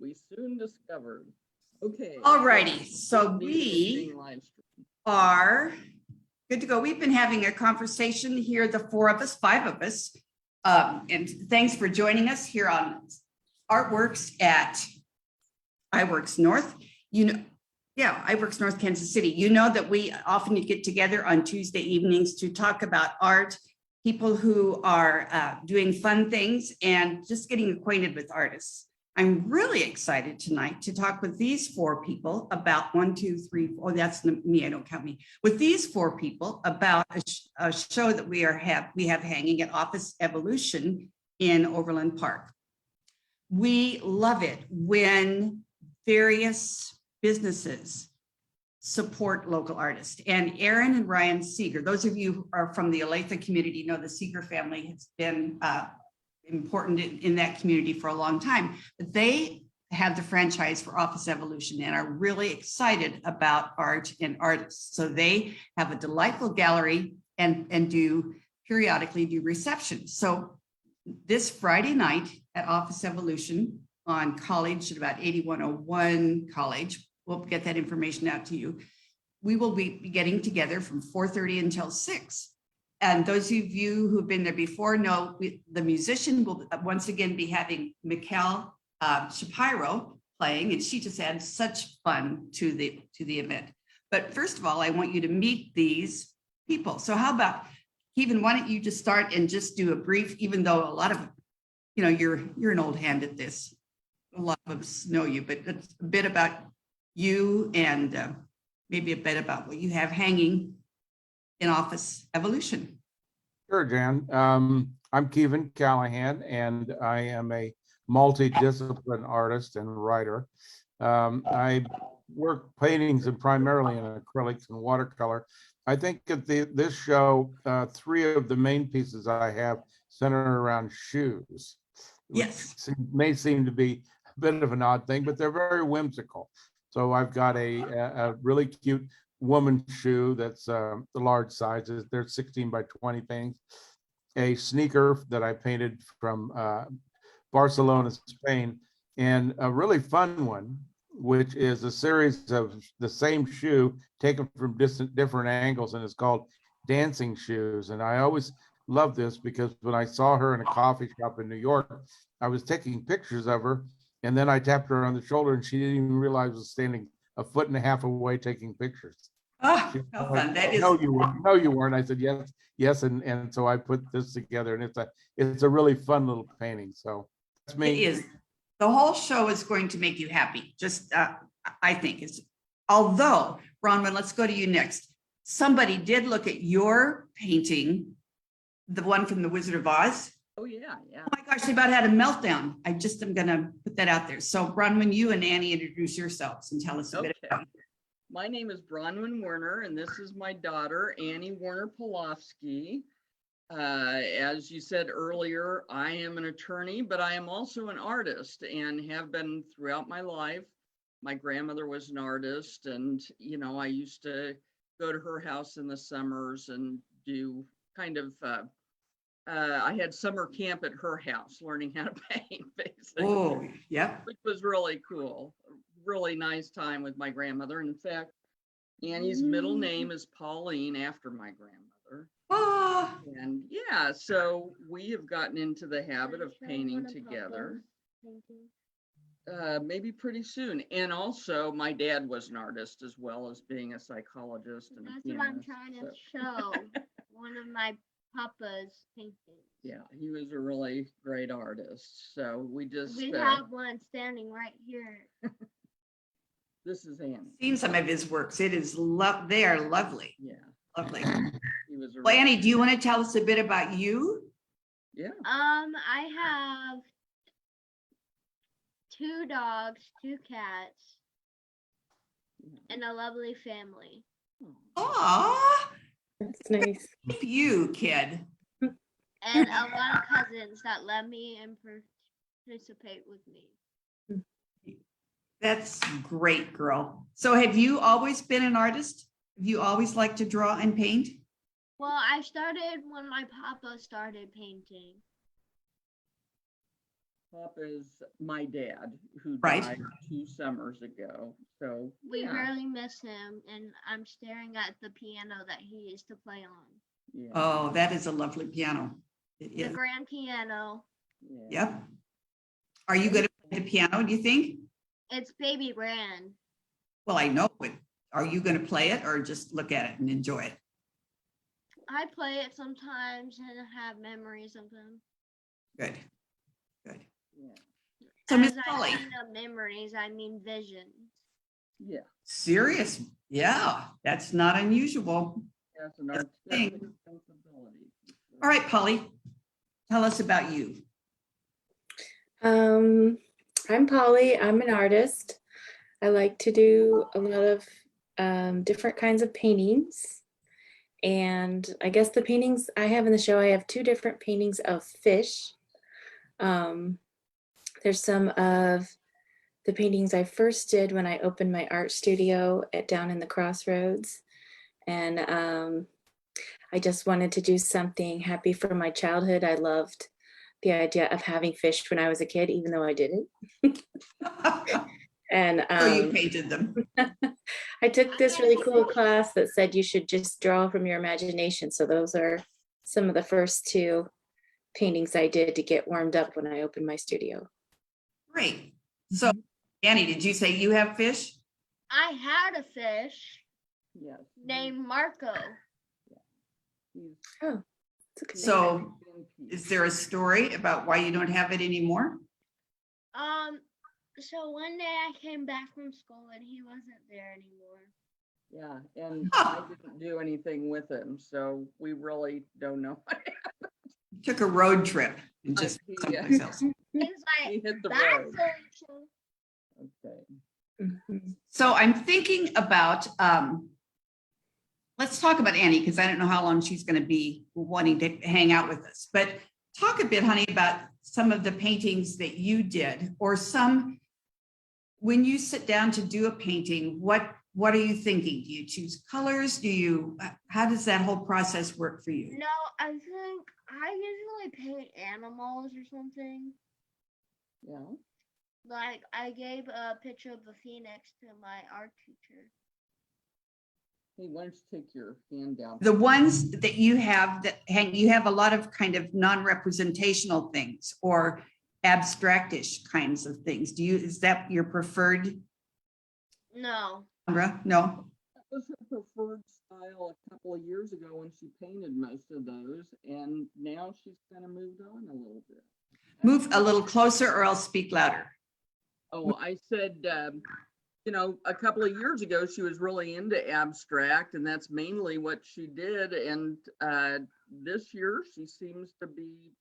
we soon discovered. Okay. All righty, so we are good to go. We've been having a conversation here, the five of us. And thanks for joining us here on Artworks at iWorks North. iWorks North Kansas City. You know that we often get together on Tuesday evenings to talk about art, people who are doing fun things and just getting acquainted with artists. I'm really excited tonight to talk with these four people about that's me, I don't count me. With these four people about a show that we have hanging at Office Evolution in Overland Park. We love it when various businesses support local artists. And Aaron and Ryan Seeger, those of you who are from the Olathe community know the Seeger family has been important in that community for a long time, but they have the franchise for Office Evolution and are really excited about art and artists. So they have a delightful gallery and periodically do receptions. So this Friday night at Office Evolution on College at about 8101 College, we'll get that information out to you. We will be getting together from 4:30 until 6. And those of you who've been there before know the musician will once again be having Mikkel Shapiro playing, and she just adds such fun to the event. But first of all, I want you to meet these people. So how about, Kevin, why don't you just start and just do a brief, even though a lot of, you're an old hand at this. A lot of us know you, but it's a bit about you and maybe a bit about what you have hanging in Office Evolution. Sure, Jan. I'm Kevin Callahan, and I am a multidiscipline artist and writer. I work paintings and primarily in acrylics and watercolor. I think at this show, 3 of the main pieces I have center around shoes. Yes. May seem to be a bit of an odd thing, but they're very whimsical. So I've got a really cute woman shoe that's the large sizes. They're 16 by 20 paintings. A sneaker that I painted from Barcelona, Spain, and a really fun one, which is a series of the same shoe taken from different angles, and it's called Dancing Shoes. And I always love this because when I saw her in a coffee shop in New York, I was taking pictures of her, and then I tapped her on the shoulder, and she didn't even realize I was standing a foot and a half away taking pictures. Oh, how fun. That is. No, you weren't. I said, yes. And so I put this together, and it's a really fun little painting. So that's me. It is. The whole show is going to make you happy. Just, I think it's, although, Bronwyn, let's go to you next. Somebody did look at your painting, the one from the Wizard of Oz. Oh, yeah. Oh my gosh, they about had a meltdown. I just am going to put that out there. So Bronwyn, you and Annie introduce yourselves and tell us a bit about you. My name is Bronwyn Werner, and this is my daughter, Anni Werner-Pelofsky. As you said earlier, I am an attorney, but I am also an artist and have been throughout my life. My grandmother was an artist, and, I used to go to her house in the summers and do kind of, I had summer camp at her house learning how to paint, basically. Oh, yeah. Which was really cool. Really nice time with my grandmother. And in fact, Annie's middle name is Pauline, after my grandmother. Oh. And yeah, so we have gotten into the habit of painting together. Maybe pretty soon. And also my dad was an artist as well as being a psychologist. And that's what I'm trying to show. One of my papa's paintings. Yeah, he was a really great artist. So we have one standing right here. This is Annie. Seen some of his works. It is they are lovely. Yeah. Lovely. He was Well, Annie, do you want to tell us a bit about you? Yeah. I have 2 dogs, 2 cats, and a lovely family. Aw. That's nice. You, kid. And a lot of cousins that let me and participate with me. That's great, girl. So have you always been an artist? Have you always liked to draw and paint? Well, I started when my papa started painting. Pop is my dad, who Right. died 2 summers ago. So We yeah, really miss him, and I'm staring at the piano that he used to play on. yeah, Oh, that is a lovely piano. It The is. grand piano. yeah. Yep. Are you good at the piano, do you think? It's baby grand. Well, I know, but are you going to play it or just look at it and enjoy it? I play it sometimes and have memories of him. Good. Good. Yeah. So, Miss As I Polly, mean of memories, I mean visions. Yeah, serious? Yeah, that's not unusual. that's an That's the artistic thing. sensibility. All right, Polly, tell us about you. I'm Polly. I'm an artist. I like to do a lot of different kinds of paintings. And I guess the paintings I have in the show, I have 2 different paintings of fish. There's some of the paintings I first did when I opened my art studio down in the Crossroads. And I just wanted to do something happy for my childhood. I loved the idea of having fish when I was a kid, even though I didn't. And So you painted them. I took this really cool class that said you should just draw from your imagination. So those are some of the first 2 paintings I did to get warmed up when I opened my studio. Great. So, Annie, did you say you have fish? I had a fish Yes. named Marco. He's Oh, that's a good name. So, in peace. is there a story about why you don't have it anymore? So one day I came back from school and he wasn't there anymore. Yeah, and I didn't do anything with him, so we really don't know. Took a road trip and just He, someplace else. He's He like, hit the that's road. Okay. Mhm. So I'm thinking about, let's talk about Annie, because I don't know how long she's going to be wanting to hang out with us. But talk a bit, honey, about some of the paintings that you did, or some, when you sit down to do a painting, what are you thinking? Do you choose colors? How does that whole process work for you? No, I think I usually paint animals or something. Yeah. Like I gave a picture of a phoenix to my art teacher. Hey, why don't you take your hand down? The ones that you have that hang, you have a lot of kind of non-representational things or abstractish kinds of things. Is that your preferred No. genre? No? That was her preferred style a couple of years ago when she painted most of those, and now she's kind of moved on a little bit. Move a little closer or else speak louder. Oh, I said, a couple of years ago, she was really into abstract, and that's mainly what she did. And this year, she seems to be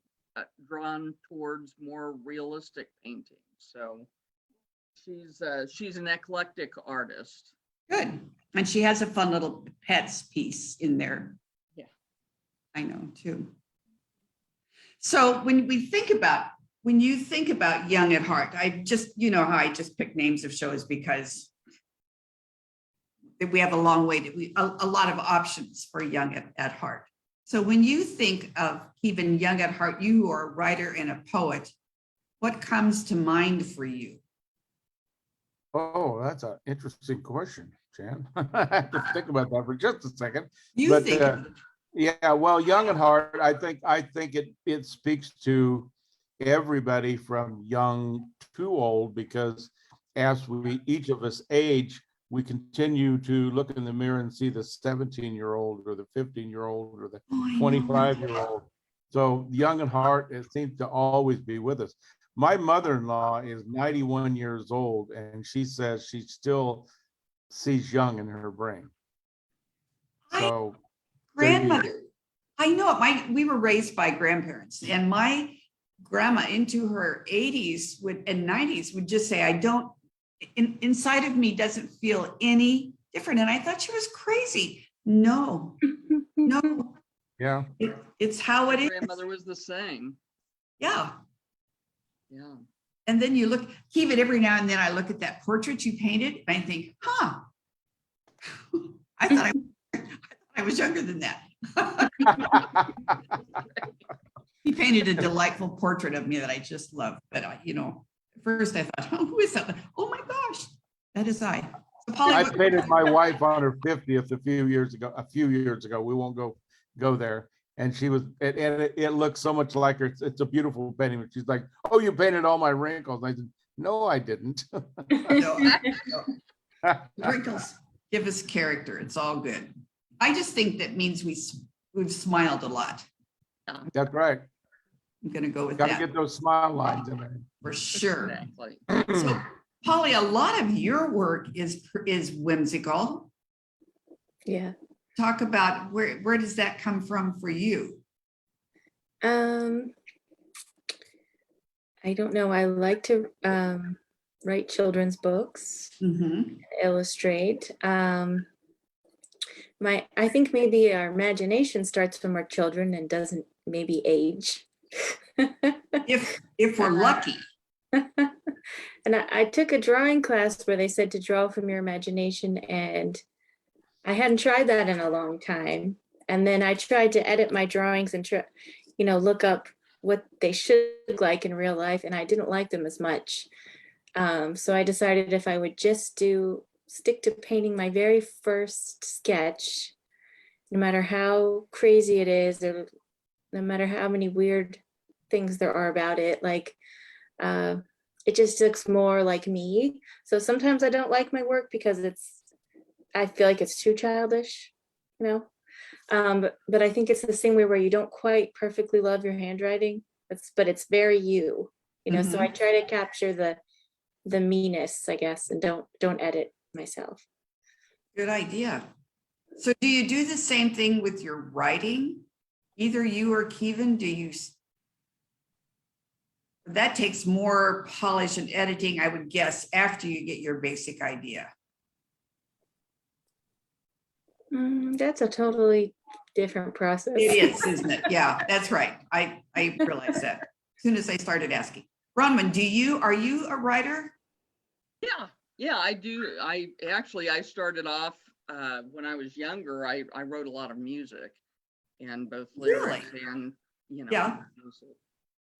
drawn towards more realistic painting. So she's an eclectic artist. Good. And she has a fun little pets piece in there. Yeah. I know too. So when you think about Young at Heart, I just, how I just pick names of shows because we have a long way to, a lot of options for Young at Heart. So when you think of even Young at Heart, you are a writer and a poet, what comes to mind for you? Oh, that's an interesting question, Jan. I have to think about that for just a second. You But, think of it. Yeah, well, Young at Heart, I think it speaks to everybody from young to old, because as each of us age, we continue to look in the mirror and see the 17-year-old or the 15-year-old or the Oh, I know. 25-year-old. So Young at Heart, it seems to always be with us. My mother-in-law is 91 years old, and she says she still sees young in her brain. So Grandmother, I know it. We were raised by grandparents, and my grandma into her 80s and 90s would just say, inside of me doesn't feel any different. And I thought she was crazy. No, yeah. it's how it My is. grandmother was the same. Yeah. Yeah. And then you look, even every now and then I look at that portrait you painted and I think, I thought I was younger than that. He painted a delightful portrait of me that I just love. But at first I thought, oh, who is that? Oh my gosh, that is I. So Polly, I painted my wife on her 50th a few years ago. We won't go there. And she was, and it looks so much like her. It's a beautiful painting. She's like, "Oh, you painted all my wrinkles." And I said, "No, I didn't." wrinkles give us character. It's all good. I just think that means we've smiled a lot. That's right. I'm going to go with Got to that get those smile lines in there. for sure. Exactly. So, Polly, a lot of your work is whimsical. Yeah. Talk about where does that come from for you? I don't know. I like to write children's books, Mm-hmm. illustrate. I think maybe our imagination starts when we're children and doesn't maybe age. If we're lucky. And I took a drawing class where they said to draw from your imagination, and I hadn't tried that in a long time. And then I tried to edit my drawings and look up what they should look like in real life, and I didn't like them as much. So I decided if I would just stick to painting my very first sketch, no matter how crazy it is, or no matter how many weird things there are about it, like it just looks more like me. So sometimes I don't like my work because I feel like it's too childish, but I think it's the same way where you don't quite perfectly love your handwriting, but it's very you, so I try to capture the meanness, I guess, and don't edit myself. Good idea. So do you do the same thing with your writing? Either you or Kevin, that takes more polish and editing, I would guess, after you get your basic idea. That's a totally different process. It is, isn't it? Yeah, that's right. I realized that as soon as I started asking. Bronwyn, are you a writer? Yeah, I do. I started off when I was younger. I wrote a lot of music, and both lyrics and music.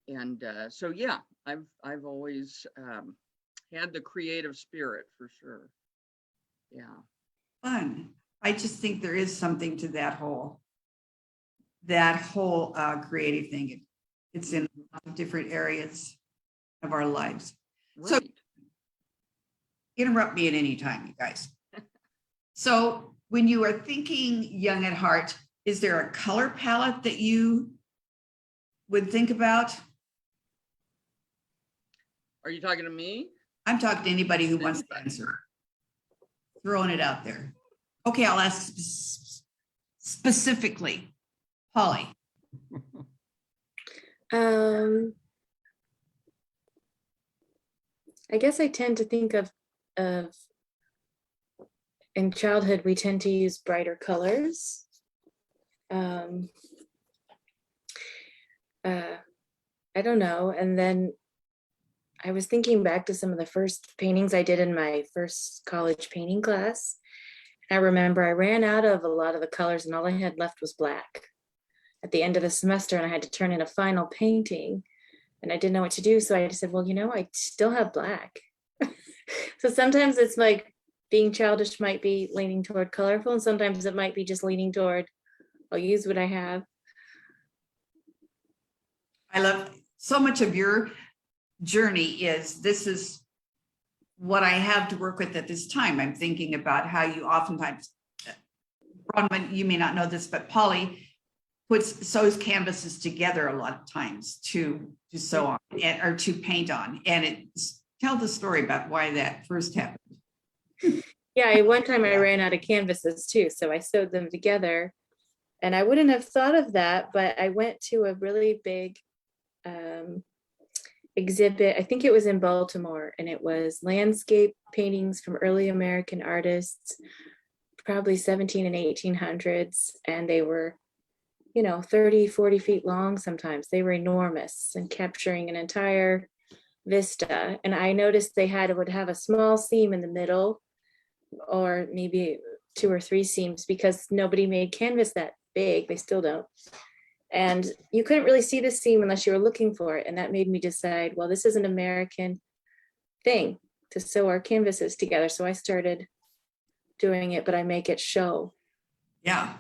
And so yeah, I've always had the creative spirit for sure. Yeah. Fun. I just think there is something to that whole creative thing. It's in a lot of different areas of our lives. Right. So interrupt me at any time, you guys. So when you are thinking young at heart, is there a color palette that you would think about? Are you talking to me? I'm talking to anybody who wants to answer. Throwing it out there. Okay, I'll ask specifically. Polly. I guess I tend to think of in childhood, we tend to use brighter colors. I don't know. And then I was thinking back to some of the first paintings I did in my first college painting class. I remember I ran out of a lot of the colors and all I had left was black at the end of the semester, and I had to turn in a final painting and I didn't know what to do. So I just said, well, I still have black. So sometimes it's like being childish might be leaning toward colorful, and sometimes it might be just leaning toward, I'll use what I have. I love so much of your journey this is what I have to work with at this time. I'm thinking about how you oftentimes, Bronwyn, you may not know this, but Polly sews canvases together a lot of times to sew on or to paint on. And tell the story about why that first happened. Yeah, one time I ran out of canvases too, so I sewed them together. And I wouldn't have thought of that, but I went to a really big exhibit. I think it was in Baltimore, and it was landscape paintings from early American artists, probably 17 and 1800s. And they were, 30, 40 feet long sometimes. They were enormous and capturing an entire vista. And I noticed they would have a small seam in the middle, or maybe 2 or 3 seams, because nobody made canvas that big. They still don't. And you couldn't really see the seam unless you were looking for it. And that made me decide, well, this is an American thing to sew our canvases together. So I started doing it, but I make it show. Yeah.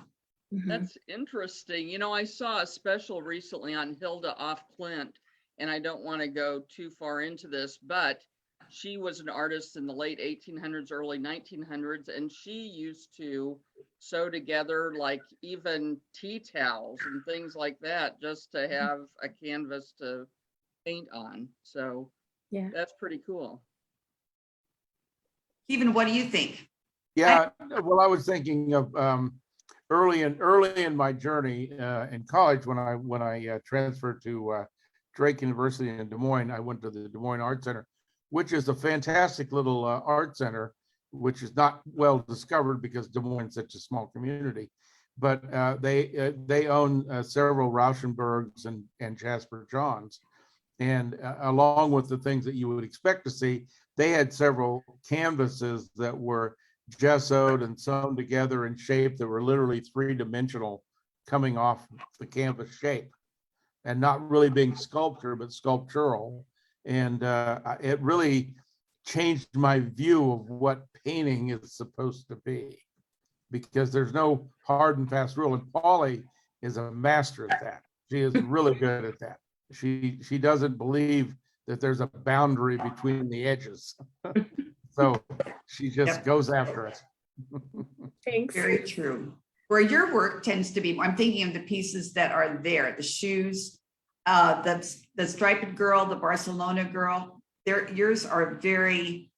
Mhm. That's interesting. You know, I saw a special recently on Hilda Off Clint, and I don't want to go too far into this, but she was an artist in the late 1800s, early 1900s, and she used to sew together like even tea towels and things like that just to have a canvas to paint on. So Yeah. that's pretty cool. Stephen, what do you think? Yeah, well, I was thinking of early in my journey in college when I transferred to Drake University in Des Moines. I went to the Des Moines Art Center, which is a fantastic little art center, which is not well discovered because Des Moines is such a small community. But they own several Rauschenbergs and Jasper Johns, and along with the things that you would expect to see, they had several canvases that were gessoed and sewn together in shape that were literally three-dimensional, coming off the canvas shape and not really being sculpture, but sculptural. And it really changed my view of what painting is supposed to be, because there's no hard and fast rule. And Polly is a master at that. She is really good at that. She doesn't believe that there's a boundary between the edges. So she just Yep. goes after it. Thanks. Very true. Where your work tends to be, I'm thinking of the pieces that are there, the shoes, the striped girl, the Barcelona girl. Yours are very.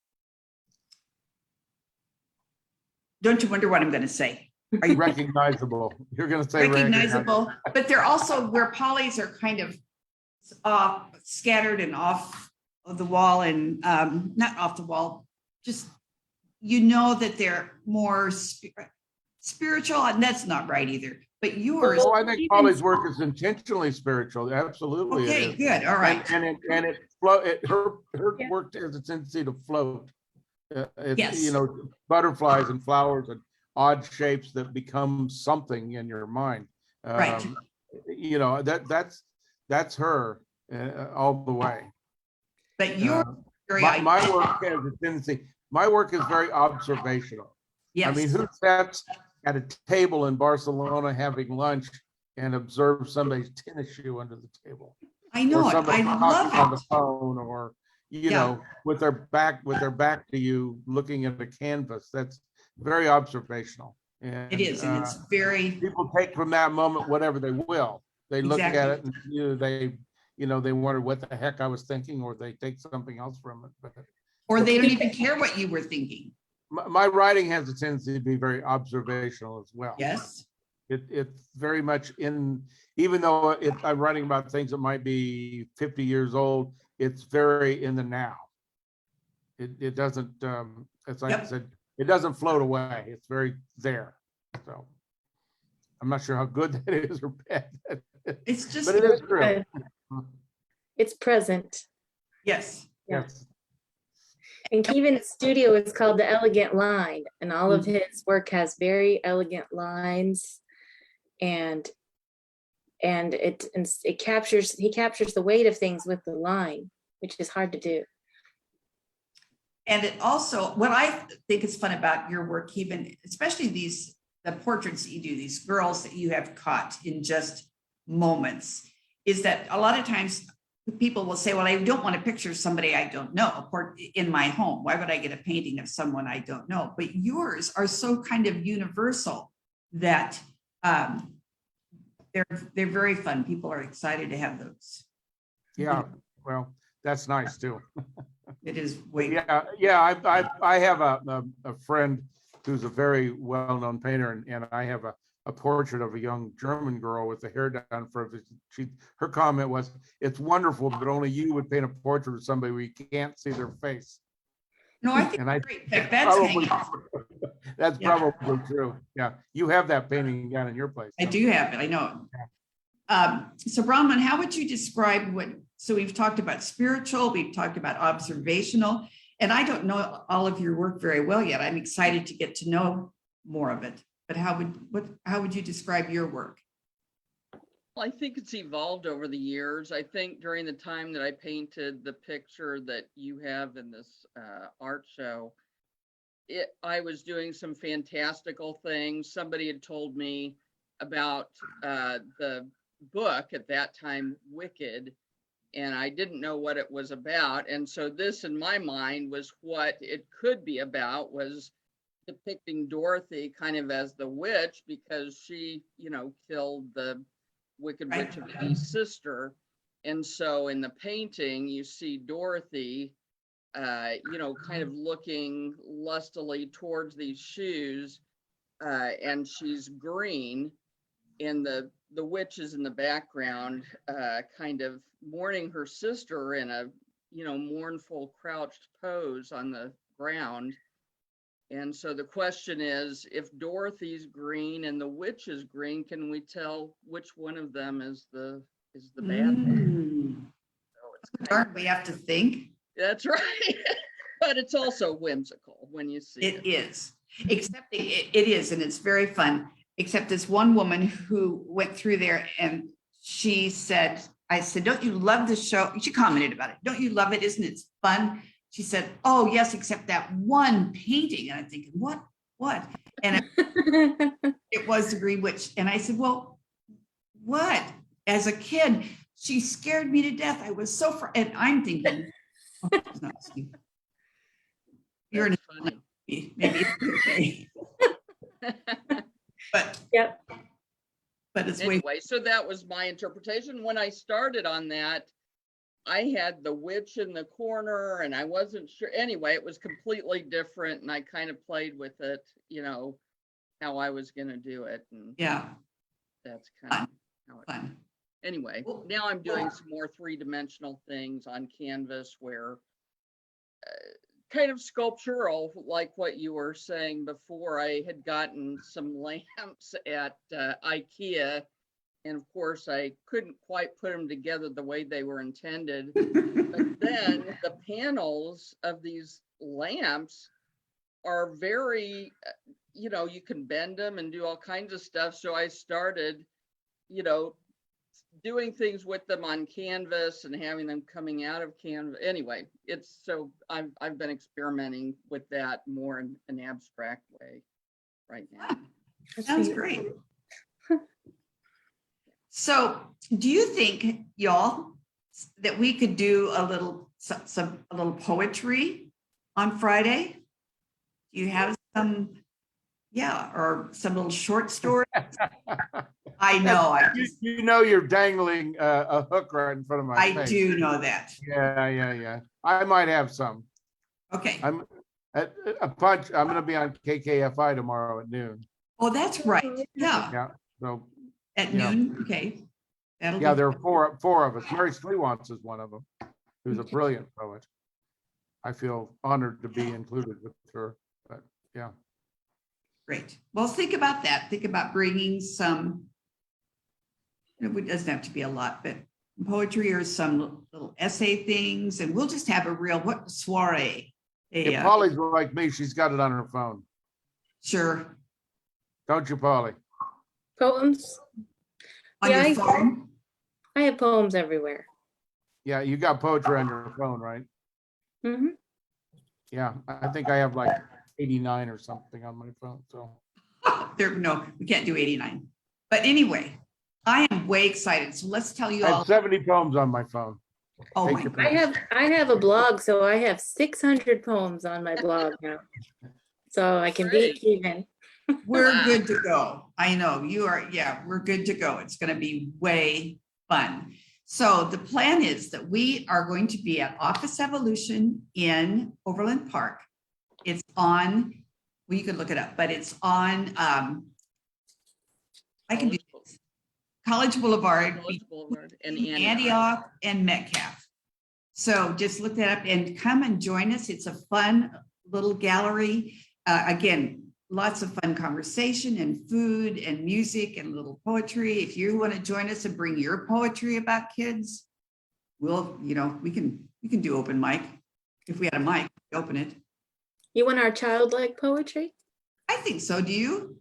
Don't you wonder what I'm going to say? Are you Recognizable. You're going to say recognizable? But they're also where Polly's are kind of scattered and off of the wall, and not off the wall, just, you know, that they're more spiritual, and that's not right either. But yours. Oh, I think Polly's work is intentionally spiritual. Absolutely. Okay, it is. good. All right. Her Yeah. work has a tendency to float. It's, Yes. you know, butterflies and flowers and odd shapes that become something in your mind. Right. You know, that's her all the way. But you're very. My work has a tendency. My work is very observational. Yes. I mean, who sits at a table in Barcelona having lunch and observe somebody's tennis shoe under the table? I know Or it. somebody I talking on love the it. phone, or, you Yeah. know, with their back to you, looking at the canvas. That's very observational. And It is, and it's very. people take from that moment whatever they will. They look at Exactly. it and they wonder what the heck I was thinking, or they take something else from it. But Or they don't even care what you were thinking. my writing has a tendency to be very observational as well. Yes. It's very much even though I'm writing about things that might be 50 years old, it's very in the now. It doesn't, as I Yep. said, it doesn't float away. It's very there. So I'm not sure how good that is or bad, It's just. but it is true. Good. It's present. Yes. Yes. And Kevin's studio is called The Elegant Line, and all of his work has very elegant lines, and he captures the weight of things with the line, which is hard to do. And it also, what I think is fun about your work, even especially the portraits that you do, these girls that you have caught in just moments, is that a lot of times people will say, well, I don't want to picture somebody I don't know in my home. Why would I get a painting of someone I don't know? But yours are so kind of universal that they're very fun. People are excited to have those. Yeah. Well, that's nice too. It is way. Yeah. I have a friend who's a very well-known painter, and I have a portrait of a young German girl with the hair down for her comment was, "It's wonderful, but only you would paint a portrait of somebody where you can't see their face." No, I think And I great. That's probably, hanging. that's Yeah. probably true. Yeah, you have that painting down in your place. I do have it, I know. So Bronwyn, how would you describe so we've talked about spiritual, we've talked about observational, and I don't know all of your work very well yet. I'm excited to get to know more of it. But how would you describe your work? I think it's evolved over the years. I think during the time that I painted the picture that you have in this art show, I was doing some fantastical things. Somebody had told me about the book at that time, Wicked, and I didn't know what it was about. And so this in my mind was what it could be about, was depicting Dorothy kind of as the witch, because she, killed the Wicked Witch of the East sister. And so in the painting, you see Dorothy, kind of looking lustily towards these shoes, and she's green, and the witch is in the background, kind of mourning her sister in a, mournful crouched pose on the ground. And so the question is, if Dorothy's green and the witch is green, can we tell which one of them is the bad one? So it's kind of, We have to think. that's right. But it's also whimsical when you see it. It is, except it is, and it's very fun, except this one woman who went through there and she said, I said, don't you love the show? She commented about it. Don't you love it? Isn't it fun? She said, oh, yes, except that one painting. And I'm thinking, what? And it was the Green Witch. And I said, well, what? As a kid, she scared me to death. I was so and I'm thinking, oh, it's not Steve. You're That's an funny. maybe it's okay. But Yep. But it's Anyway, so that was my interpretation. When I started on that, I had the witch in the corner and I wasn't sure. Anyway, it was completely different and I kind of played with it, how I was going to do it. And yeah, that's kind of how it. fun. Anyway, now I'm doing some more three-dimensional things on canvas where kind of sculptural, like what you were saying before. I had gotten some lamps at IKEA. And of course, I couldn't quite put them together the way they were intended. But then the panels of these lamps are very, you can bend them and do all kinds of stuff. So I started, doing things with them on canvas and having them coming out of canvas. Anyway, I've been experimenting with that more in an abstract way right now. Sounds great. So do you think, y'all, that we could do a little poetry on Friday? Do you have some, or some little short stories? I know, You're dangling a hook right in front of my I face. do know that. Yeah. I might have some. Okay. I'm at a punch. I'm going to be on KKFI tomorrow at noon. Oh, that's right. Yeah. Yeah. So At Yeah. noon. Okay. That'll yeah, be there are four of us. Mary Slewantz is one of them, who's a brilliant poet. I feel honored to be included with her. But yeah. great. Well, think about that. Think about bringing some, it doesn't have to be a lot, but poetry or some little essay things, and we'll just have a real soiree. If Polly's like me, she's got it on her phone. Sure. Don't you, Polly? Poems. On Yeah, your phone? I have poems everywhere. Yeah, you got poetry on your phone, right? Hmm. Yeah, I think I have like 89 or something on my phone. So No, we can't do 89. But anyway, I am way excited. So let's tell you I all. have 70 poems on my phone. Oh Take my your God. pick. I have a blog, so I have 600 poems on my blog now. So I can beat Great. Keegan. We're Wow. good to go. I know you are. Yeah, we're good to go. It's going to be way fun. So the plan is that we are going to be at Office Evolution in Overland Park. It's on, well, you can look it up, but it's on, I can do this. College Boulevard, College Boulevard and between Antioch. Antioch and Metcalf. So just look that up and come and join us. It's a fun little gallery. Again, lots of fun conversation and food and music and little poetry. If you want to join us and bring your poetry about kids, we'll, we can do open mic. If we had a mic, open it. You want our childlike poetry? I think so. Do you?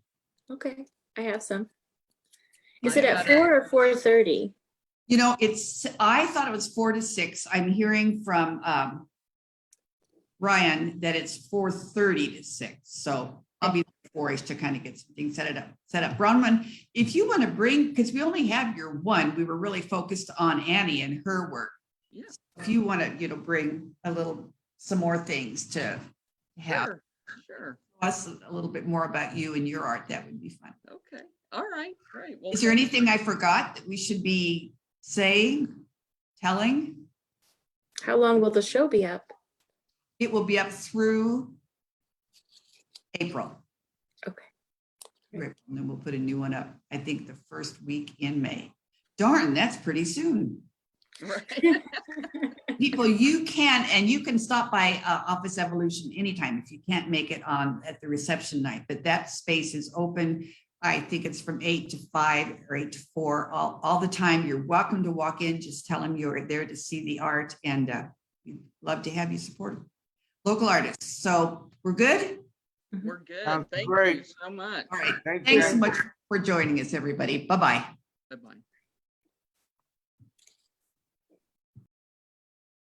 Okay, I have some. Is I it at got 4 or 4:30? You know, I thought it was 4 to 6. I'm hearing from Ryan that it's 4:30 to 6. So I'll be 4-ish to kind of get some things set up. Bronwyn, if you want to bring, because we only have your one, we were really focused on Annie and her work. Yeah. If you want to, bring some more things to have Sure. us a little bit more about you and your art, that would be fun. Okay. All right. Great. Well, Is there anything I forgot that we should be saying, telling? How long will the show be up? It will be up through April. Okay. And then we'll put a new one up, I think the first week in May. Darn, that's pretty soon. Right. People, you can stop by Office Evolution anytime if you can't make it at the reception night, but that space is open. I think it's from 8 to 5 or 8 to 4 all the time. You're welcome to walk in. Just tell them you're there to see the art, and we'd love to have you support local artists. So we're good. We're good. Sounds Thank you great. so much. All right. Thank Thanks so you. much for joining us, everybody. Bye-bye. Bye-bye.